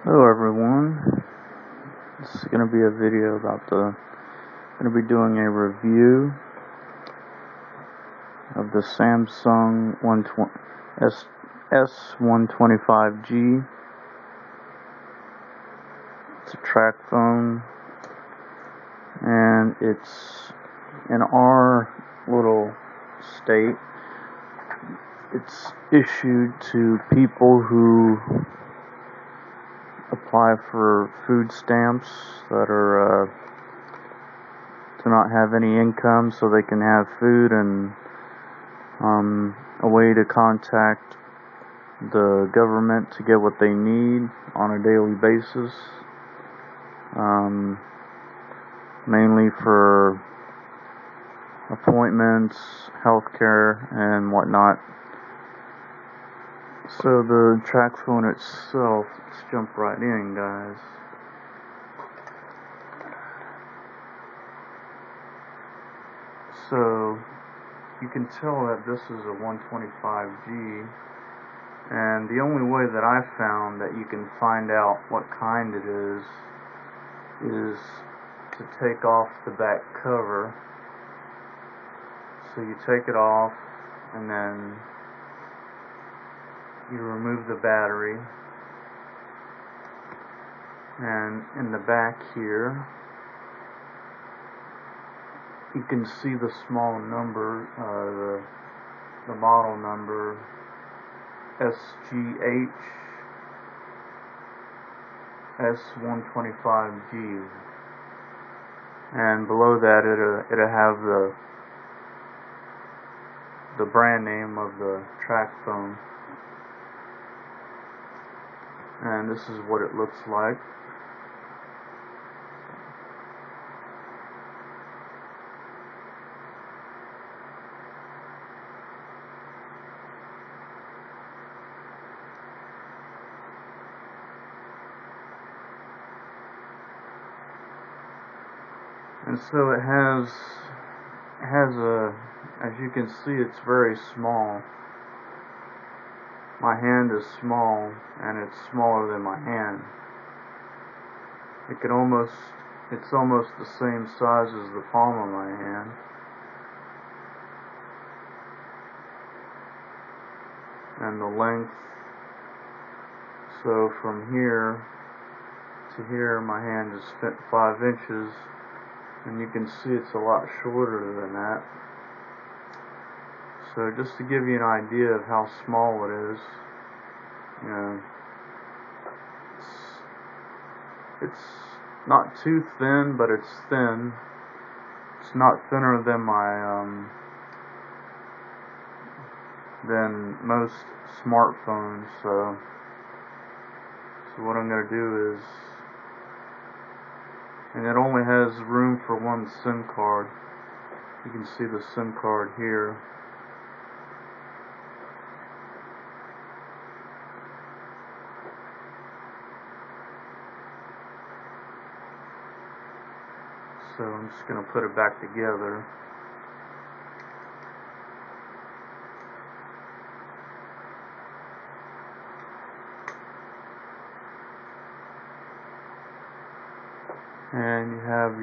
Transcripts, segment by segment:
Hello everyone, this is going to be a video about going to be doing a review of the Samsung S125G. It's a TracFone, and it's in our little state. It's issued to people who apply for food stamps that are to not have any income so they can have food, and a way to contact the government to get what they need on a daily basis, mainly for appointments, healthcare, and whatnot. So the TracFone itself, let's jump right in, guys. So you can tell that this is a 125G, and the only way that I found that you can find out what kind it is to take off the back cover. So you take it off, and then you remove the battery, and in the back here you can see the small number, the model number SGH S125G, and below that it'll have the brand name of the TracFone. And this is what it looks like. And so it has as you can see, it's very small. My hand is small, and it's smaller than my hand. It's almost the same size as the palm of my hand. And the length, so from here to here, my hand is 5 inches, and you can see it's a lot shorter than that. So just to give you an idea of how small it is, you know, it's not too thin, but it's thin. It's not thinner than than most smartphones. So what I'm gonna do is, and it only has room for one SIM card. You can see the SIM card here. So I'm just going to put it back together. And you have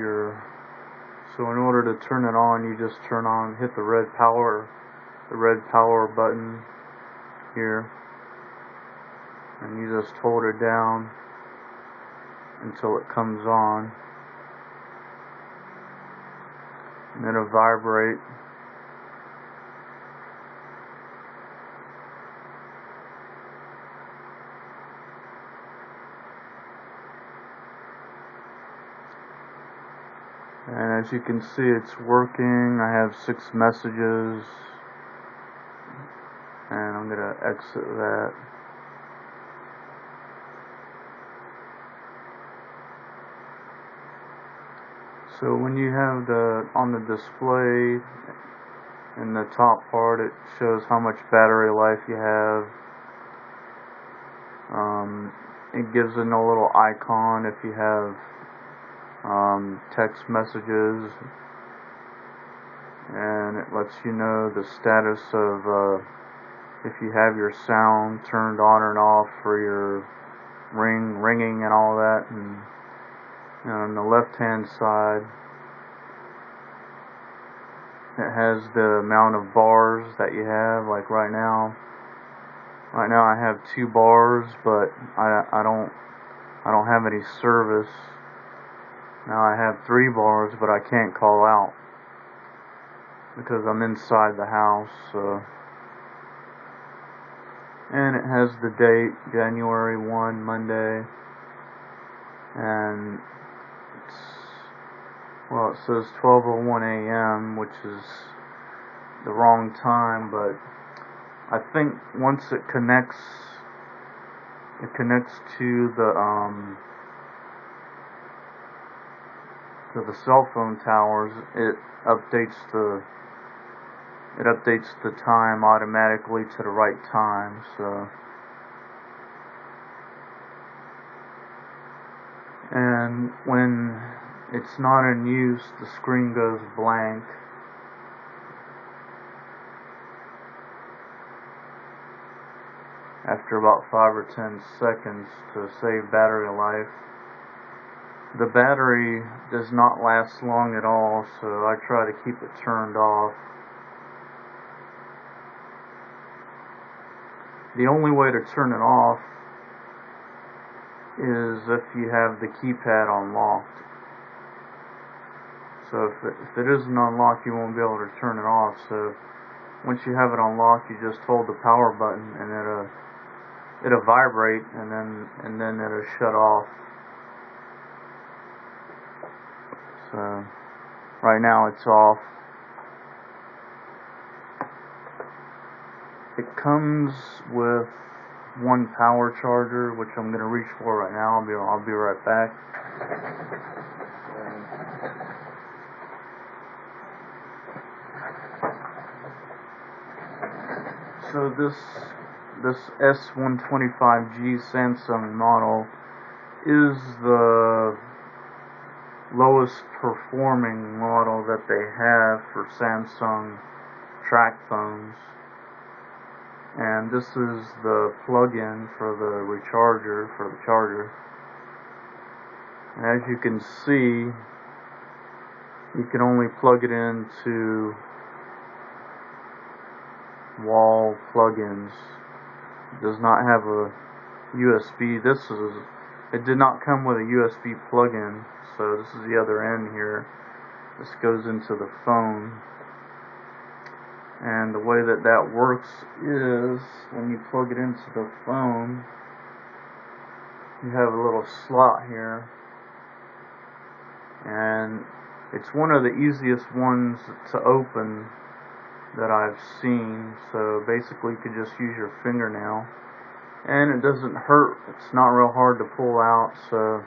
so in order to turn it on, you just hit the red power button here, and you just hold it down until it comes on. And it'll vibrate. And as you can see, it's working. I have 6 messages, and I'm gonna exit that. So when you have on the display, in the top part, it shows how much battery life you have. It gives it a little icon if you have text messages, and it lets you know the status of if you have your sound turned on and off for your ringing and all that. And on the left hand side, it has the amount of bars that you have. Like right now I have 2 bars, but I don't have any service. Now I have 3 bars, but I can't call out because I'm inside the house. And it has the date, January 1, Monday, and it says 12:01 a.m., which is the wrong time, but I think once it connects to the cell phone towers, it updates the time automatically to the right time. So, and when it's not in use, the screen goes blank. After about 5 or 10 seconds to save battery life. The battery does not last long at all, so I try to keep it turned off. The only way to turn it off is if you have the keypad unlocked. So if it isn't unlocked, you won't be able to turn it off. So once you have it unlocked, you just hold the power button and it'll vibrate, and then it'll shut off. So right now it's off. It comes with 1 power charger, which I'm gonna reach for right now. I'll be right back. So this S125G Samsung model is the lowest performing model that they have for Samsung TracFones. And this is the plug-in for the charger. And as you can see, you can only plug it into wall plugins. It does not have a USB. It did not come with a USB plug-in, so this is the other end here. This goes into the phone. And the way that works is when you plug it into the phone, you have a little slot here, and it's one of the easiest ones to open that I've seen. So basically you could just use your fingernail, and it doesn't hurt. It's not real hard to pull out, so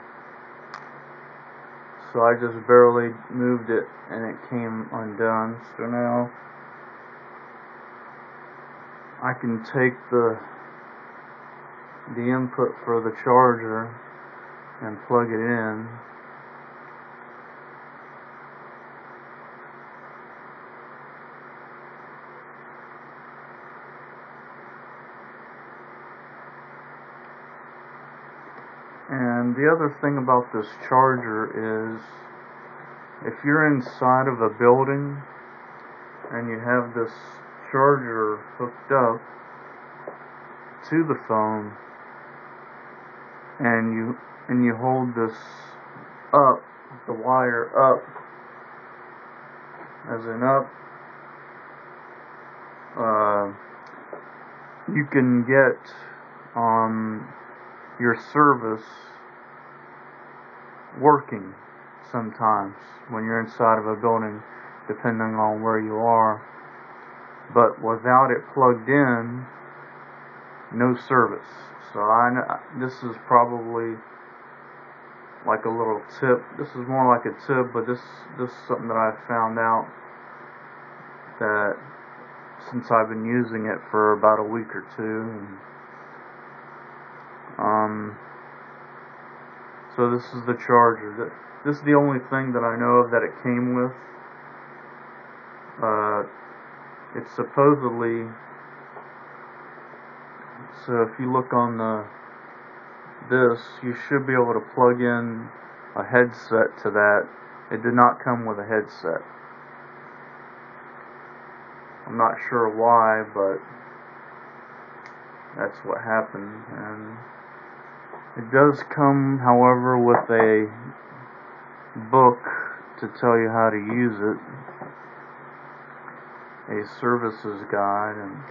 I just barely moved it and it came undone. So now I can take the input for the charger and plug it in. And the other thing about this charger is, if you're inside of a building and you have this charger hooked up to the phone, and you hold this up, the wire up, as in up, you can get your service working sometimes when you're inside of a building, depending on where you are. But without it plugged in, no service. So this is probably like a little tip. This is more like a tip, but this is something that I've found out that since I've been using it for about a week or two. So this is the charger. This is the only thing that I know of that it came with. It's supposedly, so if you look on this, you should be able to plug in a headset to that. It did not come with a headset. I'm not sure why, but that's what happened. And it does come, however, with a book to tell you how to use it, a services guide, and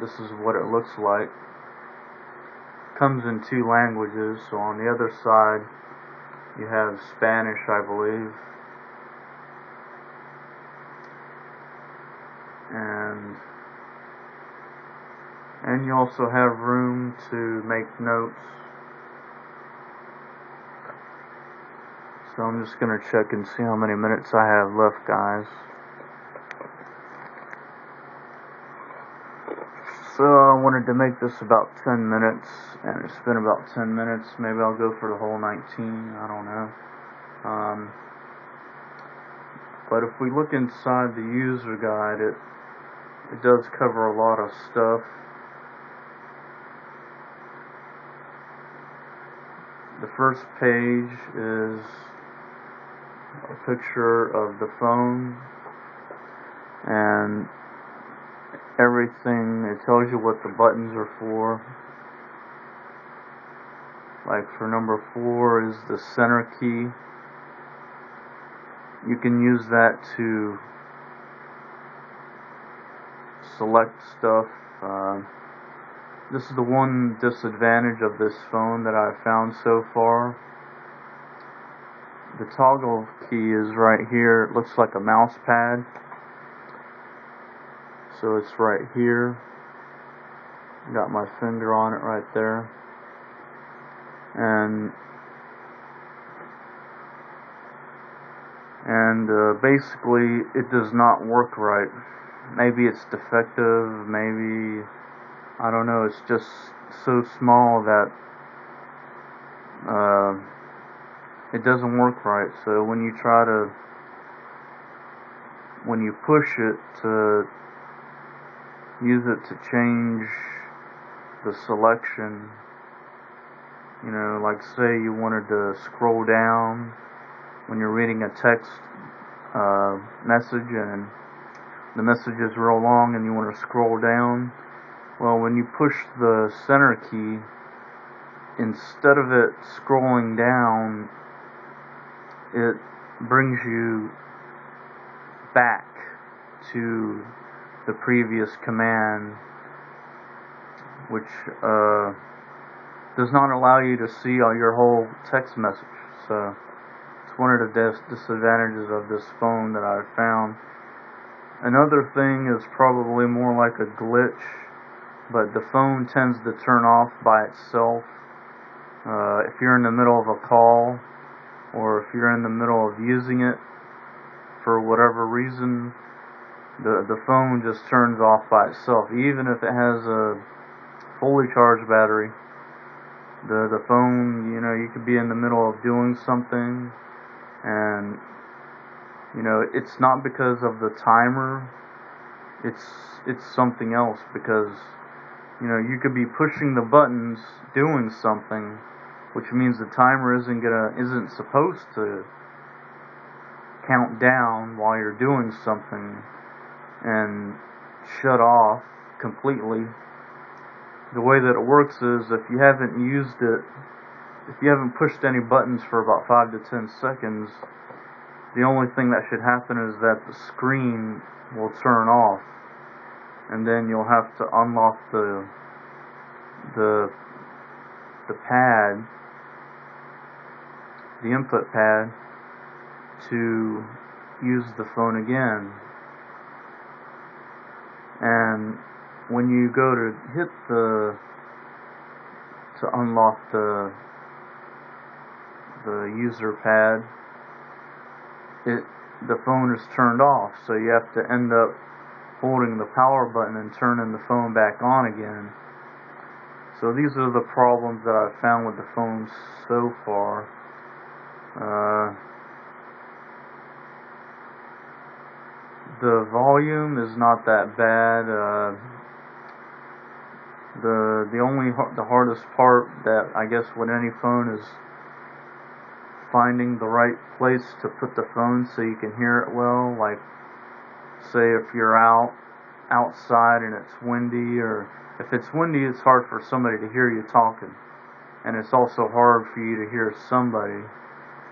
this is what it looks like. Comes in 2 languages, so on the other side you have Spanish, I believe, and you also have room to make notes. So I'm just gonna check and see how many minutes I have left, guys. So I wanted to make this about 10 minutes, and it's been about 10 minutes. Maybe I'll go for the whole 19, I don't know. But if we look inside the user guide, it does cover a lot of stuff. The first page is a picture of the phone, and everything. It tells you what the buttons are for. Like for number 4 is the center key. You can use that to select stuff. This is the one disadvantage of this phone that I've found so far. The toggle key is right here. It looks like a mouse pad. So it's right here. Got my finger on it right there. And basically it does not work right. Maybe it's defective, maybe, I don't know, it's just so small that it doesn't work right. So when you push it to use it to change the selection, you know, like say you wanted to scroll down when you're reading a text message and the message is real long and you want to scroll down. Well, when you push the center key, instead of it scrolling down, it brings you back to the previous command, which does not allow you to see all your whole text message. So it's one of the disadvantages of this phone that I've found. Another thing is probably more like a glitch, but the phone tends to turn off by itself. If you're in the middle of a call, or if you're in the middle of using it for whatever reason, the phone just turns off by itself. Even if it has a fully charged battery, the phone, you know, you could be in the middle of doing something, and you know, it's not because of the timer, it's something else, because you know, you could be pushing the buttons doing something, which means the timer isn't supposed to count down while you're doing something and shut off completely. The way that it works is if you haven't pushed any buttons for about 5 to 10 seconds, the only thing that should happen is that the screen will turn off, and then you'll have to unlock the pad, the input pad, to use the phone again. And when you go to hit to unlock the user pad, the phone is turned off, so you have to end up holding the power button and turning the phone back on again. So these are the problems that I've found with the phone so far. The volume is not that bad. The hardest part that I guess with any phone is finding the right place to put the phone so you can hear it well. Like, say if you're outside and it's windy, or if it's windy, it's hard for somebody to hear you talking, and it's also hard for you to hear somebody.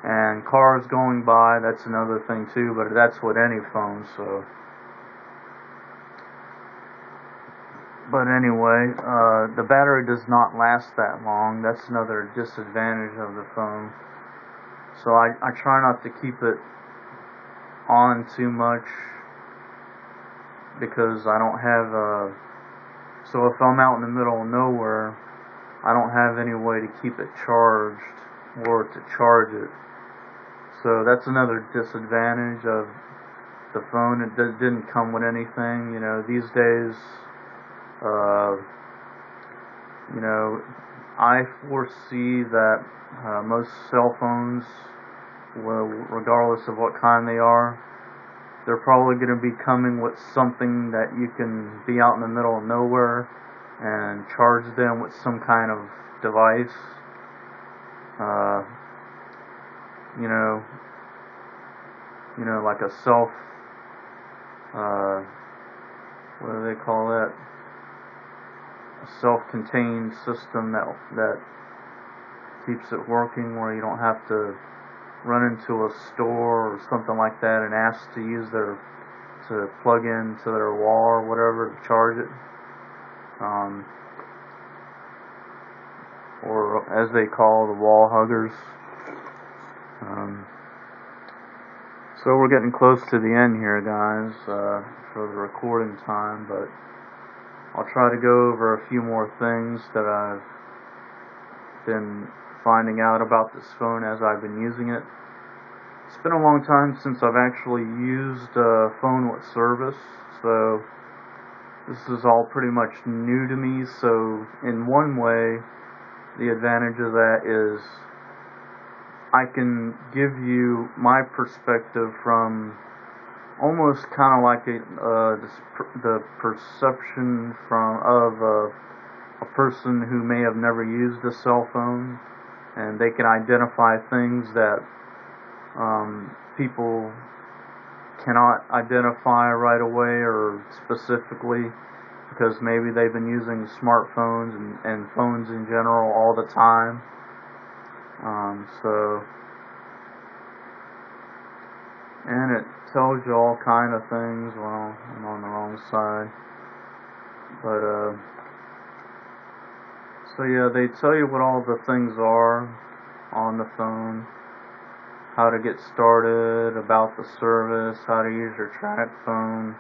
And cars going by, that's another thing too, but that's with any phone. So, but anyway, the battery does not last that long. That's another disadvantage of the phone. So I try not to keep it on too much, because I don't have so if I'm out in the middle of nowhere, I don't have any way to keep it charged or to charge it. So that's another disadvantage of the phone. It didn't come with anything. These days, I foresee that most cell phones, well, regardless of what kind they are, they're probably going to be coming with something that you can be out in the middle of nowhere and charge them with some kind of device. Like a what do they call that? A self-contained system that keeps it working, where you don't have to run into a store or something like that and ask to plug into their wall or whatever to charge it. Or as they call the wall huggers. So we're getting close to the end here, guys, for the recording time, but I'll try to go over a few more things that I've been finding out about this phone as I've been using it. It's been a long time since I've actually used a phone with service, so this is all pretty much new to me. So in one way, the advantage of that is I can give you my perspective from almost kind of like the perception of a person who may have never used a cell phone, and they can identify things that people cannot identify right away or specifically, because maybe they've been using smartphones and phones in general all the time. And it tells you all kind of things. Well, I'm on the wrong side. But, so yeah, they tell you what all the things are on the phone, how to get started, about the service, how to use your TracFone,